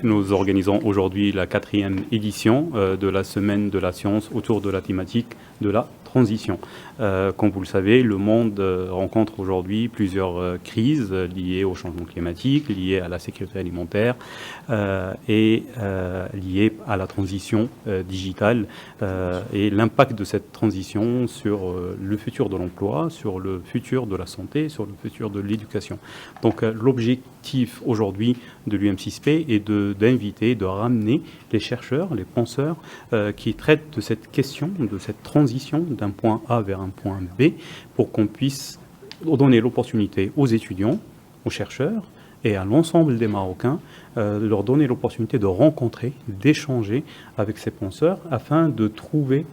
Nous organisons aujourd'hui la 4e édition de la Semaine de la science autour de la thématique de la transition. Comme vous le savez, le monde rencontre aujourd'hui plusieurs crises liées au changement climatique, liées à la sécurité alimentaire et liées à la transition digitale et l'impact de cette transition sur le futur de l'emploi, sur le futur de la santé, sur le futur de l'éducation. Donc l'objectif aujourd'hui de l'UM6P est d'inviter, de ramener les chercheurs, les penseurs qui traitent de cette question, de cette transition d'un point A vers un point B, pour qu'on puisse donner l'opportunité aux étudiants, aux chercheurs et à l'ensemble des Marocains, de leur donner l'opportunité de rencontrer, d'échanger avec ces penseurs afin de trouver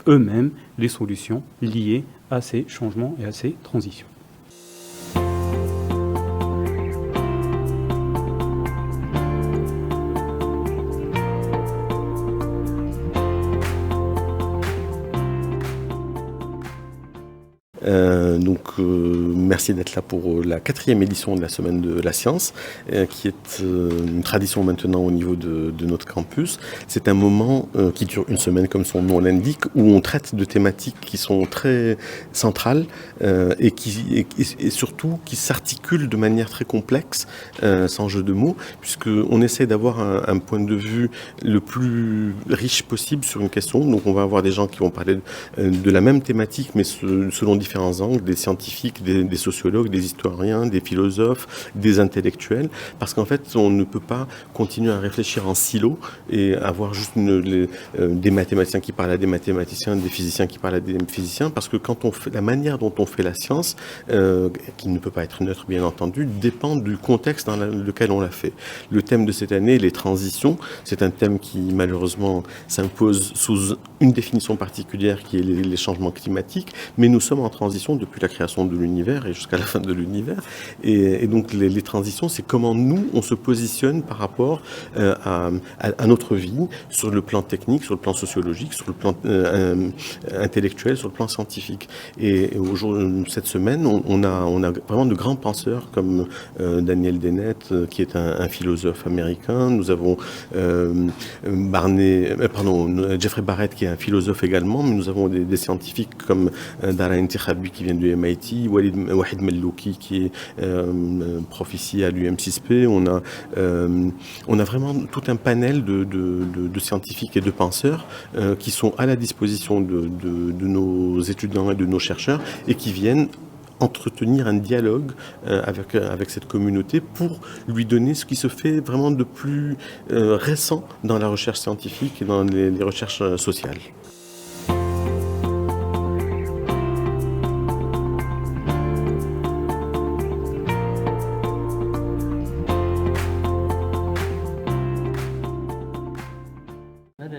eux-mêmes les solutions liées à ces changements et à ces transitions. Merci d'être là pour la 4e édition de la Semaine de la Science, qui est une tradition maintenant au niveau de notre campus. C'est un moment qui dure une semaine, comme son nom l'indique, où on traite de thématiques qui sont très centrales et surtout qui s'articulent de manière très complexe, sans jeu de mots, puisqu'on essaie d'avoir un point de vue le plus riche possible sur une question. Donc on va avoir des gens qui vont parler de la même thématique, mais selon différents angles, des scientifiques, des sociologues, des historiens, des philosophes, des intellectuels, parce qu'en fait, on ne peut pas continuer à réfléchir en silo et avoir juste des mathématiciens qui parlent à des mathématiciens, des physiciens qui parlent à des physiciens, parce que quand on fait la manière dont on fait la science, qui ne peut pas être neutre bien entendu, dépend du contexte dans lequel on la fait. Le thème de cette année, les transitions, c'est un thème qui malheureusement s'impose sous une définition particulière qui est les changements climatiques, mais nous sommes en transition depuis la création de l'univers et jusqu'à la fin de l'univers. Et donc les transitions, c'est comment nous, on se positionne par rapport à notre vie, sur le plan technique, sur le plan sociologique, sur le plan intellectuel, sur le plan scientifique. Et cette semaine, on a vraiment de grands penseurs comme Daniel Dennett, qui est un philosophe américain. Nous avons Jeffrey Barrett, qui est un philosophe également, mais nous avons des scientifiques comme Dara Intikhabi, qui vient du MIT, Wahid Mellouki, qui est prof ici à l'UM6P. On a vraiment tout un panel de scientifiques et de penseurs qui sont à la disposition de nos étudiants et de nos chercheurs et qui viennent entretenir un dialogue avec cette communauté pour lui donner ce qui se fait vraiment de plus récent dans la recherche scientifique et dans les recherches sociales.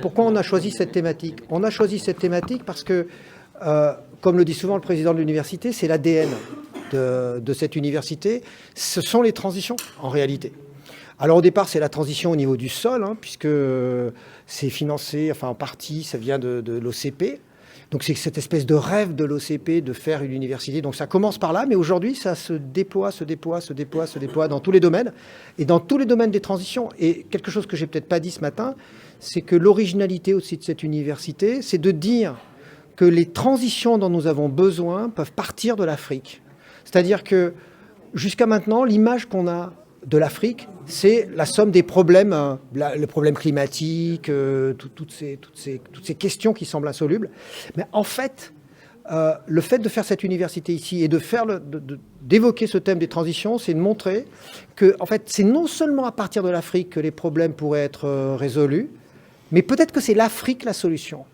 Pourquoi on a choisi cette thématique? On a choisi cette thématique parce que, comme le dit souvent le président de l'université, c'est l'ADN de cette université. Ce sont les transitions, en réalité. Alors au départ, c'est la transition au niveau du sol, puisque c'est financé, enfin en partie, ça vient de l'OCP. Donc c'est cette espèce de rêve de l'OCP de faire une université. Donc ça commence par là, mais aujourd'hui, ça se déploie dans tous les domaines. Et dans tous les domaines des transitions. Et quelque chose que j'ai peut-être pas dit ce matin, c'est que l'originalité aussi de cette université, c'est de dire que les transitions dont nous avons besoin peuvent partir de l'Afrique. C'est-à-dire que jusqu'à maintenant, l'image qu'on a de l'Afrique, c'est la somme des problèmes, le problème climatique, toutes ces questions qui semblent insolubles. Mais en fait, le fait de faire cette université ici et d'évoquer ce thème des transitions, c'est de montrer que en fait, c'est non seulement à partir de l'Afrique que les problèmes pourraient être résolus, mais peut-être que c'est l'Afrique la solution.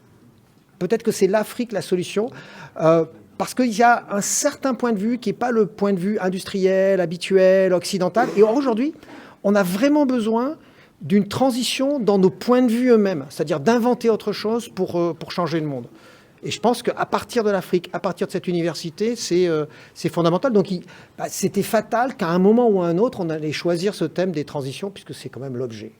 Peut-être que c'est l'Afrique la solution, parce qu'il y a un certain point de vue qui n'est pas le point de vue industriel, habituel, occidental. Et aujourd'hui, on a vraiment besoin d'une transition dans nos points de vue eux-mêmes, c'est-à-dire d'inventer autre chose pour changer le monde. Et je pense qu'à partir de l'Afrique, à partir de cette université, c'est fondamental. Donc c'était fatal qu'à un moment ou à un autre, on allait choisir ce thème des transitions, puisque c'est quand même l'objet.